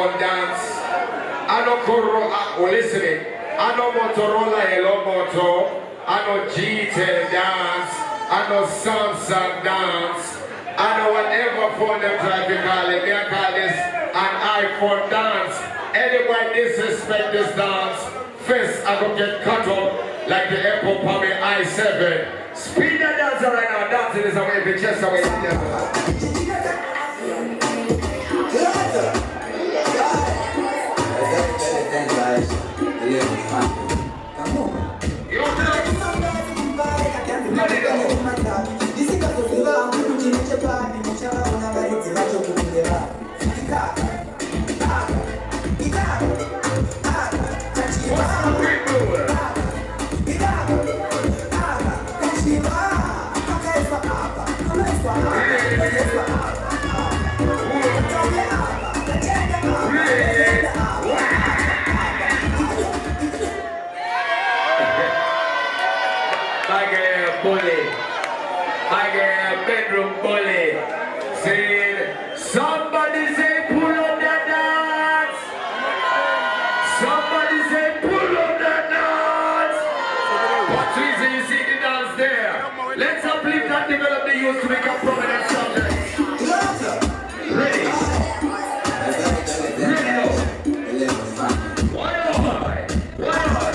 Love dance. I know listening. I know Motorola Hello Moto. I know G10 dance. I know Samsung dance. I know whatever phone them try to call it. They call this an iPhone dance. Anybody disrespect this dance, first I go get cut up like the Apple Palmy i7. Speed that dancer right now. Dancing is away the chest away. My girl, bedroom bully. Say, somebody say pull up that dance. Somebody say pull up that dance. What reason you see the dance there? Let's uplift and develop the youth to make a prominent subject. Ready? Ready now. Why not? Why not?